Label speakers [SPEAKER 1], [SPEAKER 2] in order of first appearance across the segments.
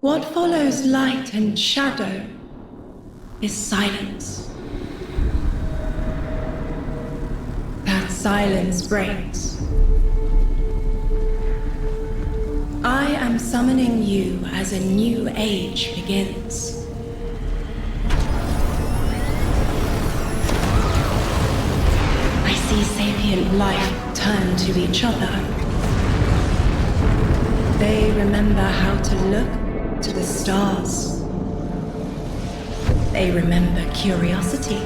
[SPEAKER 1] What follows light and shadow is silence. That silence breaks. I am summoning you as a new age begins. I see sapient life turn to each other. They remember how to look to the stars. They remember curiosity.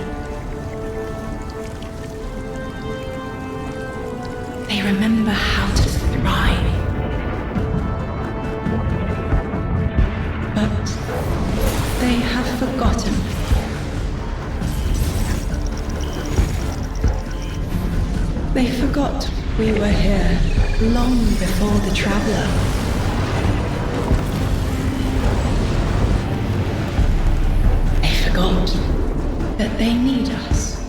[SPEAKER 1] They remember how to thrive. But they have forgotten. They forgot we were here long before the Traveler. They forgot that they need us.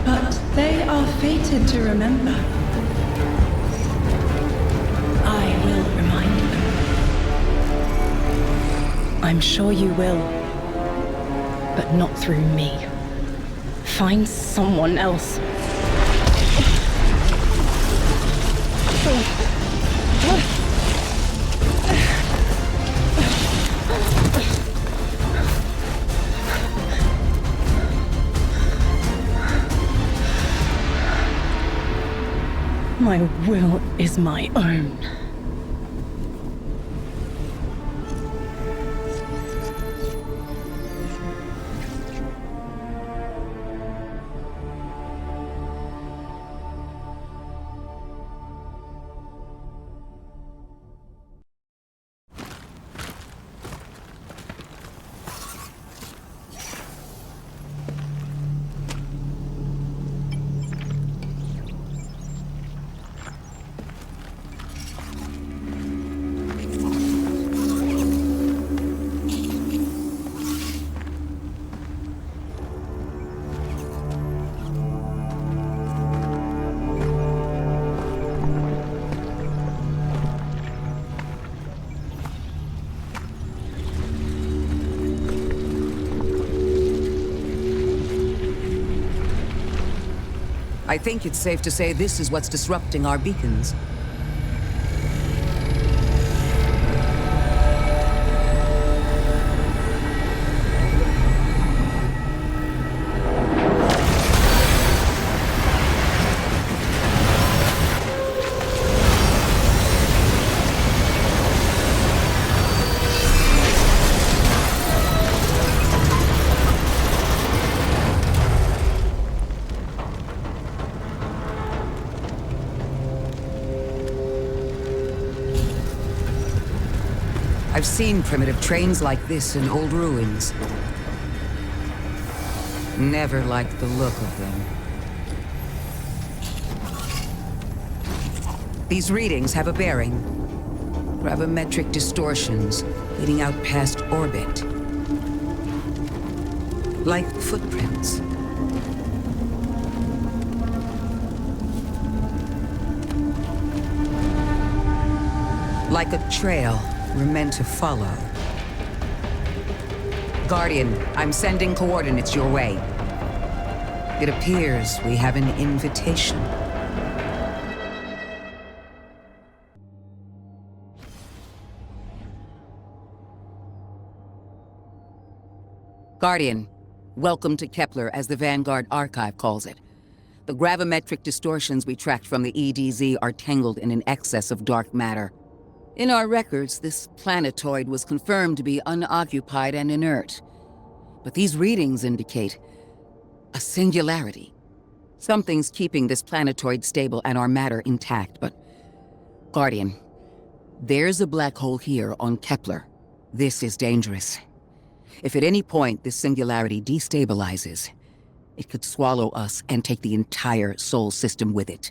[SPEAKER 1] But they are fated to remember. I will remind them. I'm sure you will, but not through me. Find someone else. My will is my own.
[SPEAKER 2] I think it's safe to say this is what's disrupting our beacons. I've seen primitive trains like this in old ruins. Never liked the look of them. These readings have a bearing. Gravimetric distortions leading out past orbit. Like footprints. Like a trail we're meant to follow. Guardian, I'm sending coordinates your way. It appears we have an invitation. Guardian, welcome to Kepler, as the Vanguard Archive calls it. The gravimetric distortions we tracked from the EDZ are tangled in an excess of dark matter. In our records, this planetoid was confirmed to be unoccupied and inert. But these readings indicate a singularity. Something's keeping this planetoid stable and our matter intact, but... Guardian, there's a black hole here on Kepler. This is dangerous. If at any point this singularity destabilizes, it could swallow us and take the entire Sol system with it.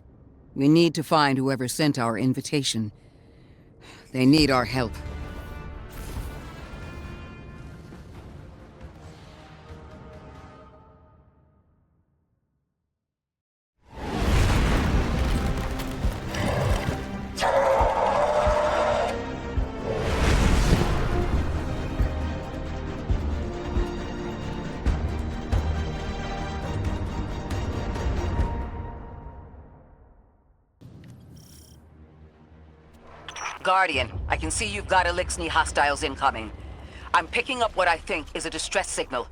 [SPEAKER 2] We need to find whoever sent our invitation. They need our help. Guardian, I can see you've got Elixni hostiles incoming. I'm picking up what I think is a distress signal.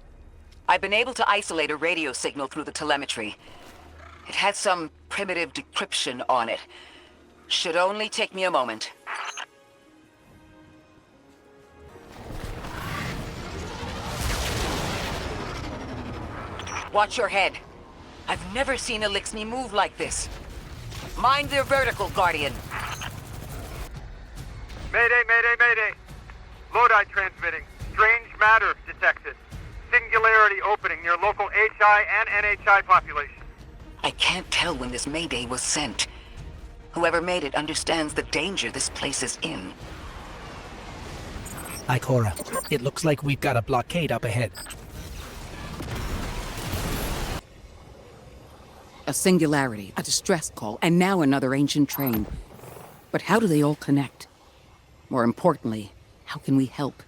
[SPEAKER 2] I've been able to isolate a radio signal through the telemetry. It had some primitive decryption on it. Should only take me a moment. Watch your head. I've never seen Elixni move like this. Mind their vertical, Guardian.
[SPEAKER 3] Mayday, mayday, mayday. Lodi transmitting. Strange matter detected. Singularity opening near local HI and NHI population.
[SPEAKER 2] I can't tell when this mayday was sent. Whoever made it understands the danger this place is in.
[SPEAKER 4] Ikora, it looks like we've got a blockade up ahead.
[SPEAKER 2] A singularity, a distress call, and now another ancient train. But how do they all connect? More importantly, how can we help?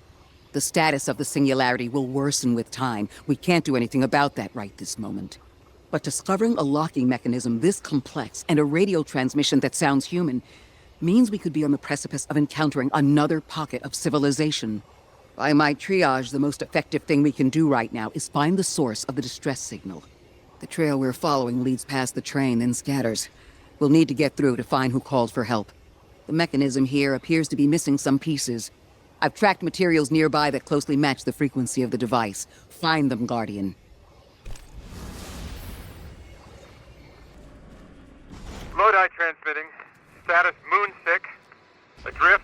[SPEAKER 2] The status of the singularity will worsen with time. We can't do anything about that right this moment. But discovering a locking mechanism this complex and a radio transmission that sounds human means we could be on the precipice of encountering another pocket of civilization. By my triage, the most effective thing we can do right now is find the source of the distress signal. The trail we're following leads past the train, then scatters. We'll need to get through to find who called for help. The mechanism here appears to be missing some pieces. I've tracked materials nearby that closely match the frequency of the device. Find them, Guardian.
[SPEAKER 3] Lodi transmitting. Status moonsick. Adrift.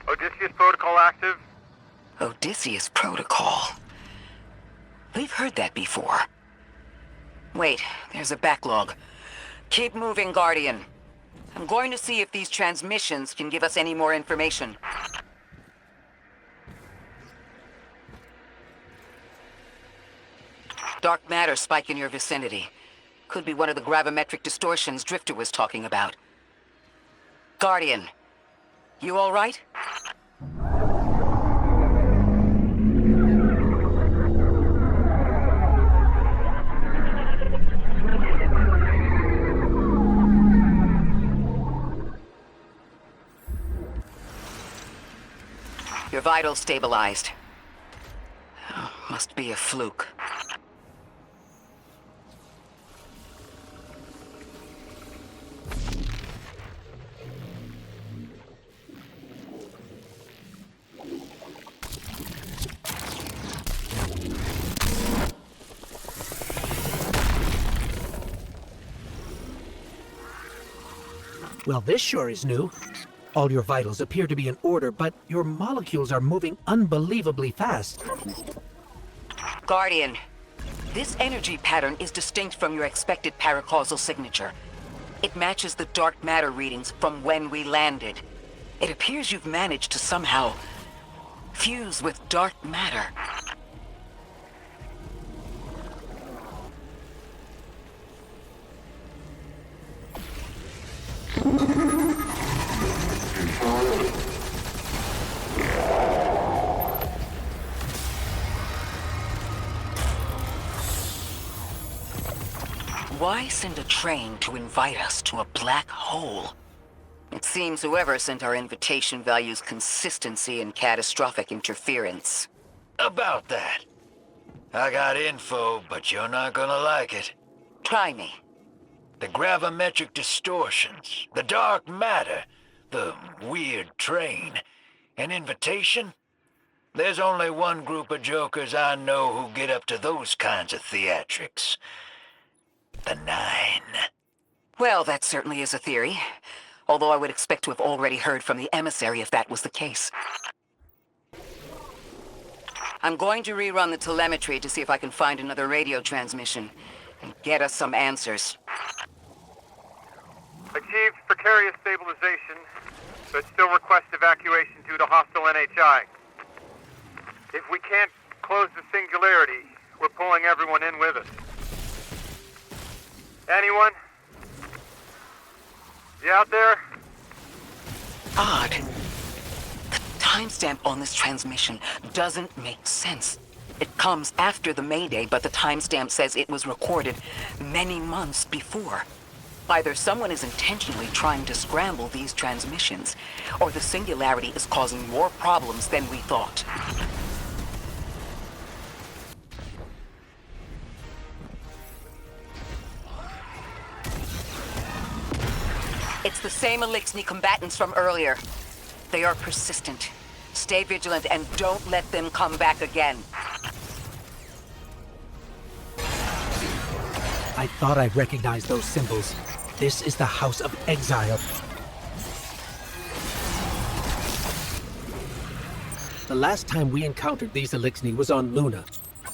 [SPEAKER 3] Odysseus protocol active.
[SPEAKER 2] Odysseus Protocol. We've heard that before. Wait, there's a backlog. Keep moving, Guardian. I'm going to see if these transmissions can give us any more information. Dark matter spike in your vicinity. Could be one of the gravimetric distortions Drifter was talking about. Guardian, you all right? Your vitals stabilized. Oh, must be a fluke.
[SPEAKER 4] Well, this sure is new. All your vitals appear to be in order, but your molecules are moving unbelievably fast.
[SPEAKER 2] Guardian, this energy pattern is distinct from your expected paracausal signature. It matches the dark matter readings from when we landed. It appears you've managed to somehow fuse with dark matter. Why send a train to invite us to a black hole? It seems whoever sent our invitation values consistency and catastrophic interference.
[SPEAKER 5] About that. I got info, but you're not gonna like it.
[SPEAKER 2] Try me.
[SPEAKER 5] The gravimetric distortions, the dark matter, the weird train, an invitation? There's only one group of jokers I know who get up to those kinds of theatrics. The Nine.
[SPEAKER 2] Well, that certainly is a theory. Although I would expect to have already heard from the emissary if that was the case. I'm going to rerun the telemetry to see if I can find another radio transmission and get us some answers.
[SPEAKER 3] Achieved precarious stabilization, but still request evacuation due to hostile NHI. If we can't close the singularity, we're pulling everyone in with us. Anyone? You out there?
[SPEAKER 2] Odd. The timestamp on this transmission doesn't make sense. It comes after the Mayday, but the timestamp says it was recorded many months before. Either someone is intentionally trying to scramble these transmissions, or the Singularity is causing more problems than we thought. It's the same Elixni combatants from earlier. They are persistent. Stay vigilant and don't let them come back again.
[SPEAKER 4] I thought I recognized those symbols. This is the House of Exile. The last time we encountered these Elixni was on Luna.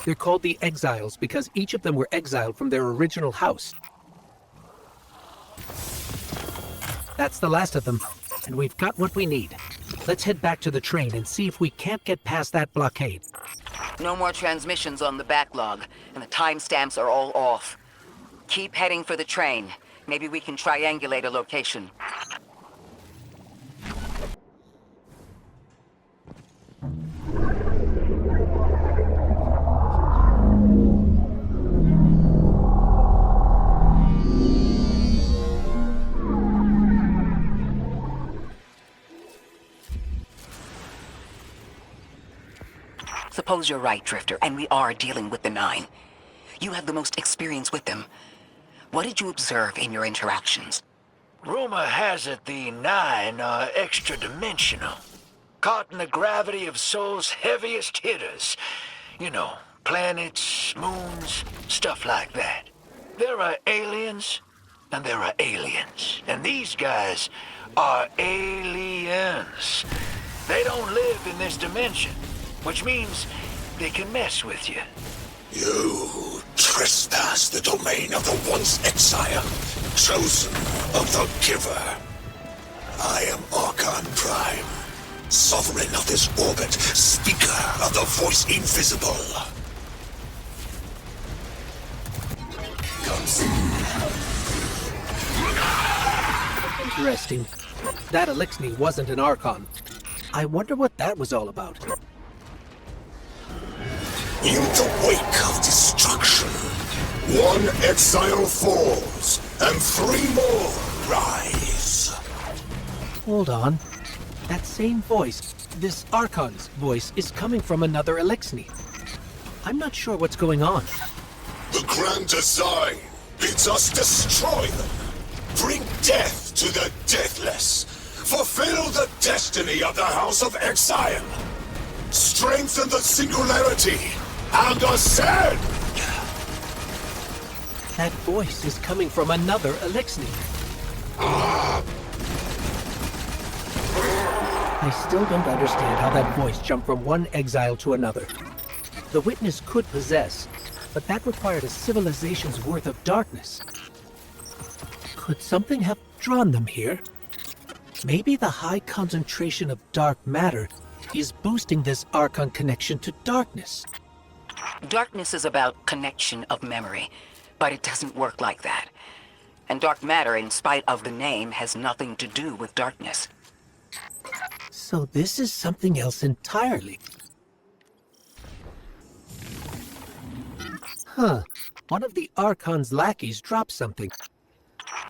[SPEAKER 4] They're called the Exiles because each of them were exiled from their original house. That's the last of them, and we've got what we need. Let's head back to the train and see if we can't get past that blockade.
[SPEAKER 2] No more transmissions on the backlog, and the timestamps are all off. Keep heading for the train. Maybe we can triangulate a location. Suppose you're right, Drifter, and we are dealing with the Nine. You have the most experience with them. What did you observe in your interactions?
[SPEAKER 5] Rumor has it the Nine are extra-dimensional. Caught in the gravity of Sol's heaviest hitters. You know, planets, moons, stuff like that. There are aliens, and there are aliens. And these guys are aliens. They don't live in this dimension, which means they can mess with you.
[SPEAKER 6] You trespass the domain of the once exile, chosen of the Giver. I am Archon Prime, sovereign of this orbit, speaker of the voice invisible. Come see.
[SPEAKER 4] Interesting. That Elixni wasn't an Archon. I wonder what that was all about.
[SPEAKER 6] In the wake of destruction, one exile falls, and 3 more rise.
[SPEAKER 4] Hold on. That same voice, this Archon's voice, is coming from another Elixni. I'm not sure what's going on.
[SPEAKER 6] The grand design bids us destroy them, bring death to the deathless, fulfill the destiny of the House of Exile, strengthen the Singularity, and ascend!
[SPEAKER 4] That voice is coming from another Elixni. I still don't understand how that voice jumped from one exile to another. The Witness could possess, but that required a civilization's worth of darkness. Could something have drawn them here? Maybe the high concentration of dark matter is boosting this Archon connection to darkness.
[SPEAKER 2] Darkness is about connection of memory, but it doesn't work like that. And dark matter, in spite of the name, has nothing to do with darkness.
[SPEAKER 4] So this is something else entirely. Huh. One of the Archon's lackeys dropped something.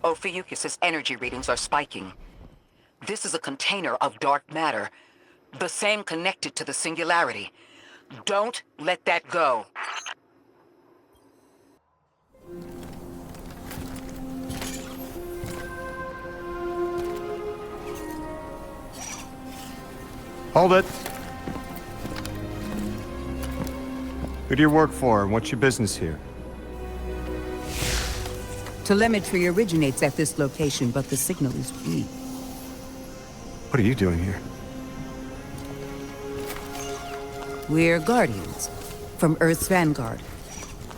[SPEAKER 2] Ophiuchus' energy readings are spiking. This is a container of dark matter, the same connected to the Singularity. Don't let that go.
[SPEAKER 3] Hold it. Who do you work for, and what's your business here?
[SPEAKER 2] Telemetry originates at this location, but the signal is weak.
[SPEAKER 3] What are you doing here?
[SPEAKER 2] We're Guardians, from Earth's Vanguard.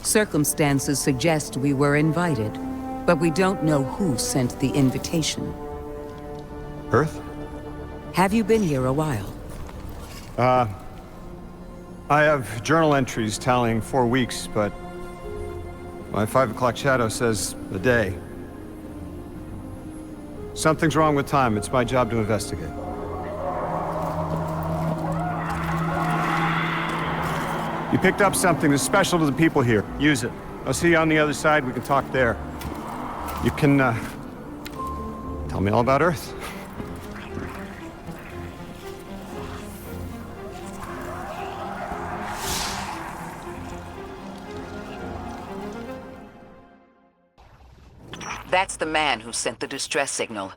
[SPEAKER 2] Circumstances suggest we were invited, but we don't know who sent the invitation.
[SPEAKER 3] Earth?
[SPEAKER 2] Have you been here a while?
[SPEAKER 3] I have journal entries tallying 4 weeks, but my 5 o'clock shadow says a day. Something's wrong with time. It's my job to investigate. You picked up something that's special to the people here. Use it. I'll see you on the other side. We can talk there. You can
[SPEAKER 7] Tell me all about Earth.
[SPEAKER 2] That's the man who sent the distress signal.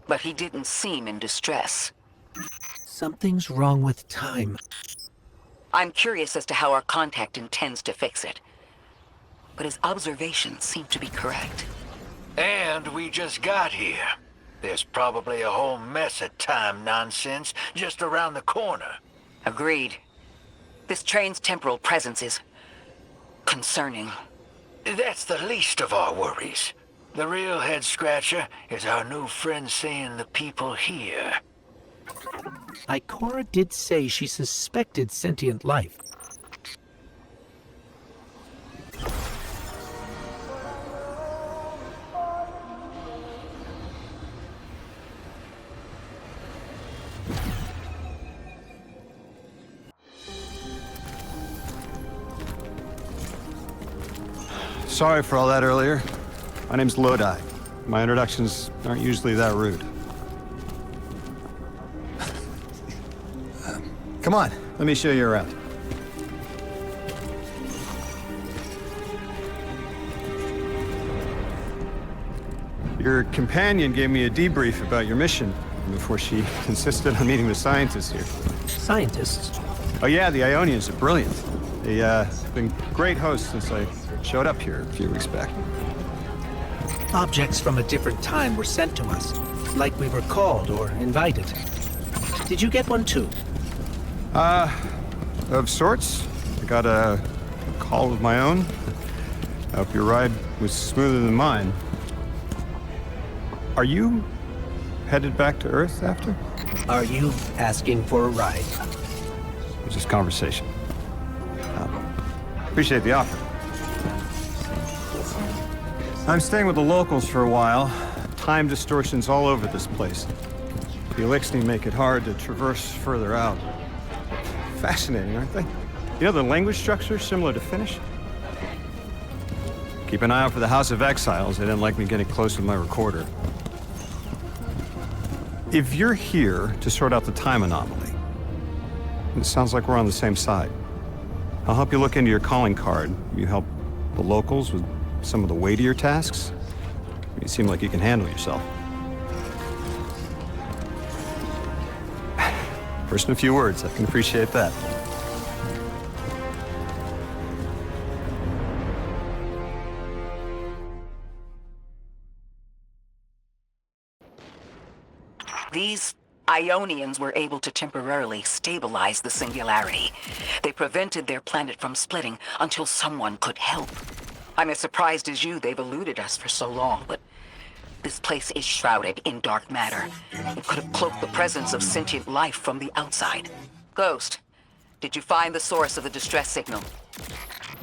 [SPEAKER 2] But he didn't seem in distress.
[SPEAKER 4] Something's wrong with time.
[SPEAKER 2] I'm curious as to how our contact intends to fix it. But his observations seem to be correct.
[SPEAKER 5] And we just got here. There's probably a whole mess of time nonsense just around the corner.
[SPEAKER 2] Agreed. This train's temporal presence is concerning.
[SPEAKER 5] That's the least of our worries. The real head-scratcher is our new friend seeing the people here.
[SPEAKER 4] Ikora did say she suspected sentient life.
[SPEAKER 7] Sorry for all that earlier. My name's Lodi. My introductions aren't usually that rude. Come on, let me show you around. Your companion gave me a debrief about your mission before she insisted on meeting the scientists here.
[SPEAKER 4] Scientists?
[SPEAKER 7] Oh yeah, the Ionians are brilliant. They've been great hosts since I showed up here a few weeks back.
[SPEAKER 4] Objects from a different time were sent to us, like we were called or invited. Did you get one too?
[SPEAKER 7] Of sorts. I got a call of my own. I hope your ride was smoother than mine. Are you headed back to Earth after?
[SPEAKER 4] Are you asking for a ride?
[SPEAKER 7] It's just conversation. Appreciate the offer. I'm staying with the locals for a while. Time distortions all over this place. The Elixni make it hard to traverse further out. Fascinating, aren't they? You know, the language structure is similar to Finnish. Keep an eye out for the House of Exiles. They didn't like me getting close with my recorder. If you're here to sort out the time anomaly, it sounds like we're on the same side. I'll help you look into your calling card. You help the locals with some of the weightier tasks. You seem like you can handle yourself. First in a few words, I can appreciate that.
[SPEAKER 2] These Ionians were able to temporarily stabilize the singularity. They prevented their planet from splitting until someone could help. I'm as surprised as you they've eluded us for so long, but this place is shrouded in dark matter. It could have cloaked the presence of sentient life from the outside. Ghost, did you find the source of the distress signal?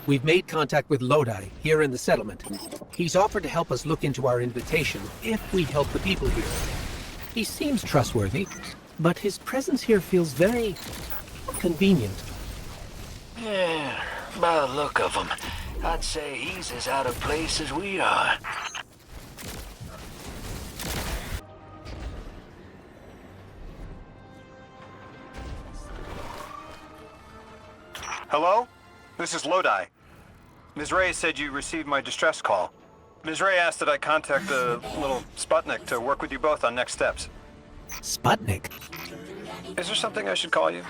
[SPEAKER 4] We've made contact with Lodi, here in the settlement. He's offered to help us look into our invitation, if we help the people here. He seems trustworthy, but his presence here feels very convenient.
[SPEAKER 5] Yeah, by the look of him, I'd say he's as out of place as we are.
[SPEAKER 7] Hello? This is Lodi. Ms. Ray said you received my distress call. Ms. Ray asked that I contact the little Sputnik to work with you both on next steps.
[SPEAKER 4] Sputnik?
[SPEAKER 7] Is there something I should call you?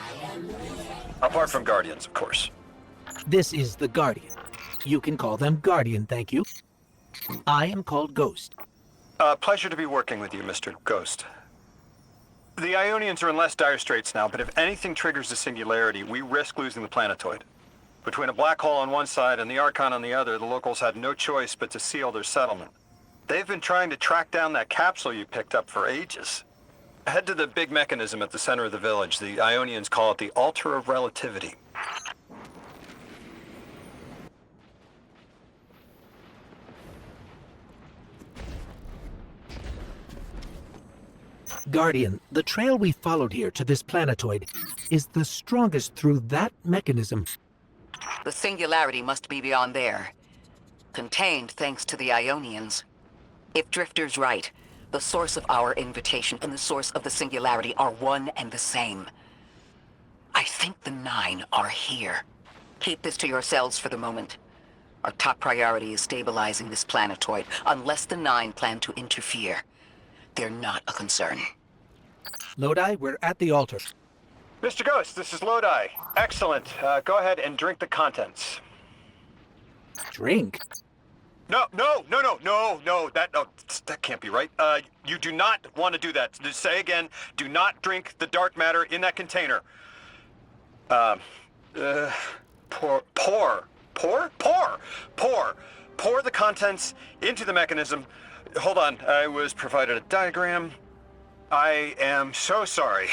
[SPEAKER 7] Apart from Guardians, of course.
[SPEAKER 4] This is the Guardian. You can call them Guardian, thank you. I am called Ghost.
[SPEAKER 7] Pleasure to be working with you, Mr. Ghost. The Ionians are in less dire straits now, but if anything triggers the singularity, we risk losing the planetoid. Between a black hole on one side and the Archon on the other, the locals had no choice but to seal their settlement. They've been trying to track down that capsule you picked up for ages. Head to the big mechanism at the center of the village. The Ionians call it the Altar of Relativity.
[SPEAKER 4] Guardian, the trail we followed here to this planetoid is the strongest through that mechanism.
[SPEAKER 2] The singularity must be beyond there. Contained thanks to the Ionians. If Drifter's right, The source of our invitation and the source of the singularity are one and the same. I think the Nine are here. Keep this to yourselves for the moment. Our top priority is stabilizing this planetoid, unless the Nine plan to interfere. They're not a concern.
[SPEAKER 4] Lodi, we're at the altar.
[SPEAKER 7] Mr. Ghost, this is Lodi. Excellent. Go ahead and drink the contents.
[SPEAKER 4] Drink?
[SPEAKER 7] No, that can't be right. You do not want to do that. Just say again, do not drink the dark matter in that container. Pour the contents into the mechanism. Hold on, I was provided a diagram. I am so sorry.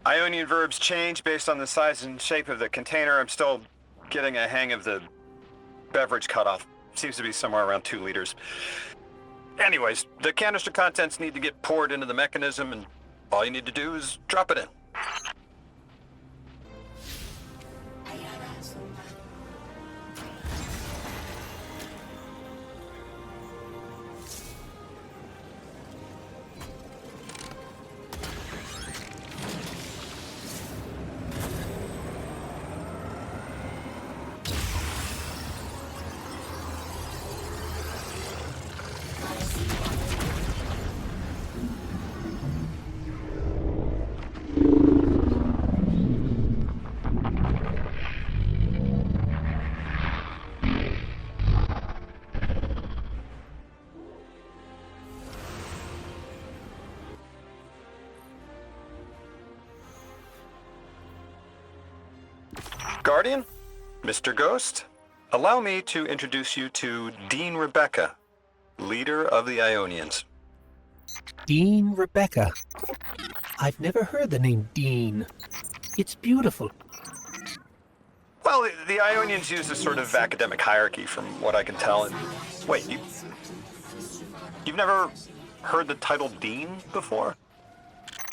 [SPEAKER 7] Ionian verbs change based on the size and shape of the container. I'm still getting a hang of the beverage cutoff. Seems to be somewhere around 2 liters. Anyways, the canister contents need to get poured into the mechanism, and all you need to do is drop it in. Guardian, Mr. Ghost, allow me to introduce you to Dean Rebecca, leader of the Ionians.
[SPEAKER 4] Dean Rebecca. I've never heard the name Dean. It's beautiful.
[SPEAKER 7] Well, the Ionians use a sort of academic hierarchy from what I can tell. And wait, you've never heard the title Dean before?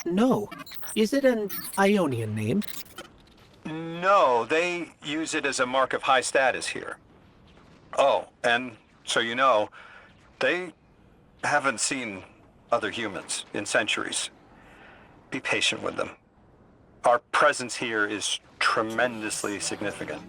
[SPEAKER 4] No. Is it an Ionian name?
[SPEAKER 7] No, they use it as a mark of high status here. Oh, and so you know, they haven't seen other humans in centuries. Be patient with them. Our presence here is tremendously significant.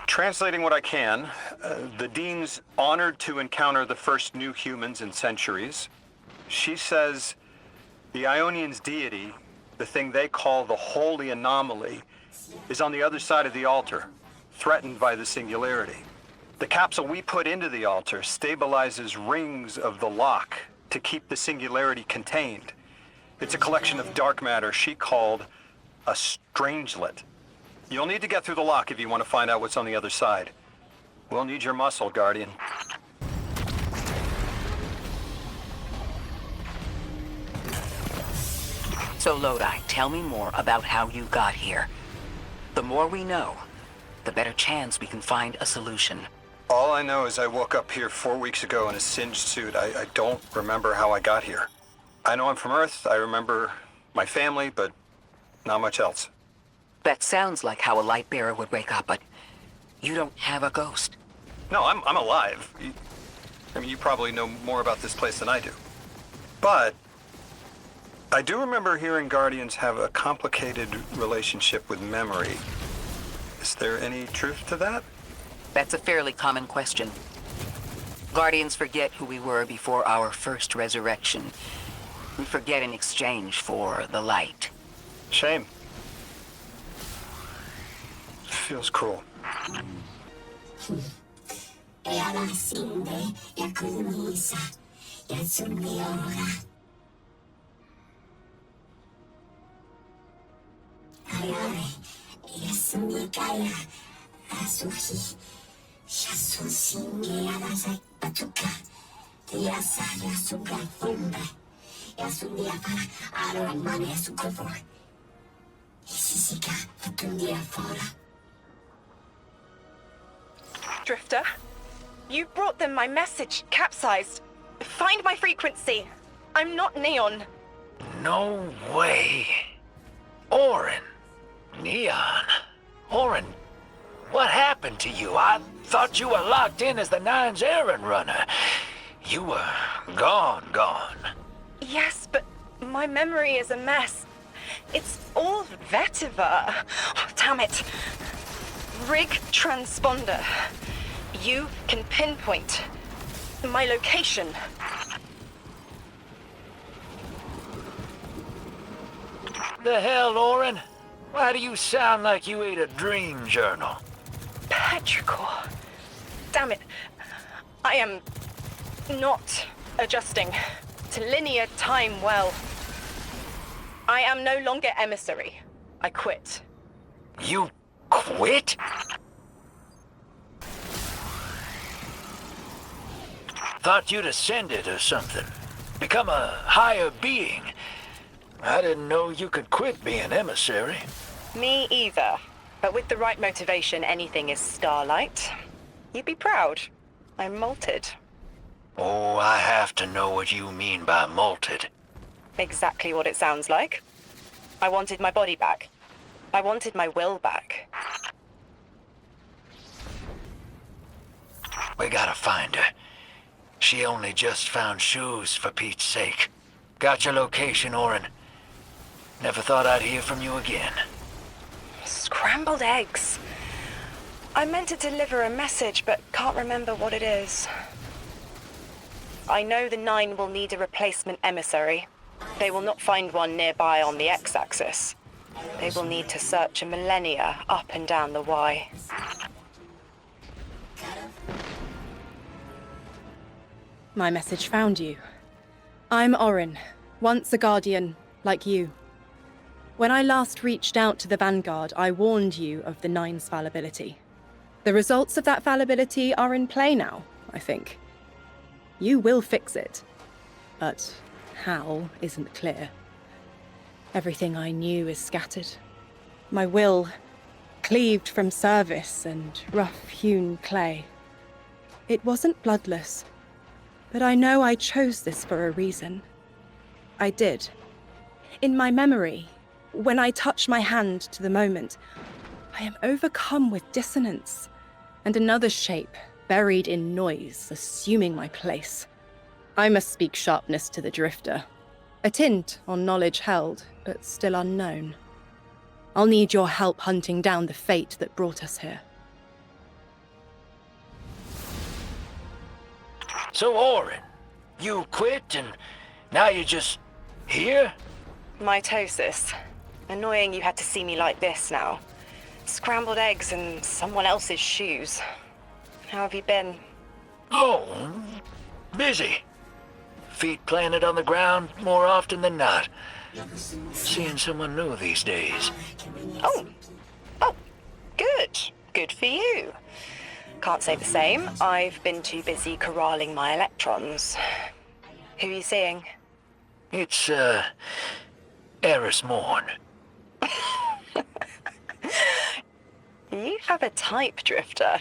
[SPEAKER 7] Translating what I can, the Dean's honored to encounter the first new humans in centuries. She says the Ionians' deity, the thing they call the Holy Anomaly, is on the other side of the altar, threatened by the singularity. The capsule we put into the altar stabilizes rings of the lock to keep the singularity contained. It's a collection of dark matter she called a strangelet. You'll need to get through the lock if you want to find out what's on the other side. We'll need your muscle, Guardian.
[SPEAKER 2] So Lodi, tell me more about how you got here. The more we know, the better chance we can find a solution.
[SPEAKER 7] All I know is I woke up here 4 weeks ago in a singed suit. I don't remember how I got here. I know I'm from Earth, I remember my family, but not much else.
[SPEAKER 2] That sounds like how a light bearer would wake up, but you don't have a ghost.
[SPEAKER 7] No, I'm alive. You probably know more about this place than I do. But I do remember hearing Guardians have a complicated relationship with memory. Is there any truth to that?
[SPEAKER 2] That's a fairly common question. Guardians forget who we were before our first resurrection. We forget in exchange for the light.
[SPEAKER 7] Shame. Feels cruel.
[SPEAKER 8] Son singueadas hay patuca, que ya sale a su perfume, y a su día para aromar su cuerpo. Y si se cae, un día fuera.
[SPEAKER 1] Drifter, you brought them my message, capsized. Find my frequency. I'm not Neon.
[SPEAKER 5] No way. Orin. Neon. Orin, what happened to you? I thought you were locked in as the Nine's errand runner. You were gone.
[SPEAKER 1] Yes, but my memory is a mess. It's all vetiver. Oh, damn it. Rig transponder. You can pinpoint my location.
[SPEAKER 5] The hell, Orin? Why do you sound like you ate a dream journal?
[SPEAKER 1] Petrichor. Damn it. I am not adjusting to linear time well. I am no longer emissary. I quit.
[SPEAKER 5] You quit? Thought you'd ascended or something. Become a higher being. I didn't know you could quit being emissary.
[SPEAKER 1] Me either. But with the right motivation, anything is Starlight. You'd be proud. I'm molted.
[SPEAKER 5] Oh, I have to know what you mean by molted.
[SPEAKER 1] Exactly what it sounds like. I wanted my body back. I wanted my will back.
[SPEAKER 5] We gotta find her. She only just found shoes, for Pete's sake. Got your location, Orin. Never thought I'd hear from you again.
[SPEAKER 1] Scrambled eggs. I meant to deliver a message, but can't remember what it is. I know the Nine will need a replacement emissary. They will not find one nearby on the X-axis. They will need to search a millennia up and down the Y. My message found you. I'm Orin, once a Guardian, like you. When I last reached out to the Vanguard, I warned you of the Nine's fallibility. The results of that fallibility are in play now, I think. You will fix it. But how isn't clear. Everything I knew is scattered. My will, cleaved from service and rough-hewn clay. It wasn't bloodless, but I know I chose this for a reason. I did. In my memory, when I touch my hand to the moment, I am overcome with dissonance, and another shape, buried in noise, assuming my place. I must speak sharpness to the Drifter. A tint on knowledge held, but still unknown. I'll need your help hunting down the fate that brought us here.
[SPEAKER 5] So, Orin, you quit and now you're just here?
[SPEAKER 1] Mitosis. Annoying you had to see me like this now. Scrambled eggs and someone else's shoes. How have you been?
[SPEAKER 5] Oh, busy. Feet planted on the ground more often than not. Seeing someone new these days.
[SPEAKER 1] Oh, good. Good for you. Can't say the same. I've been too busy corralling my electrons. Who are you seeing?
[SPEAKER 5] It's, Eris Morn.
[SPEAKER 1] You have a type, Drifter.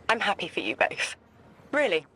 [SPEAKER 1] I'm happy for you both. Really.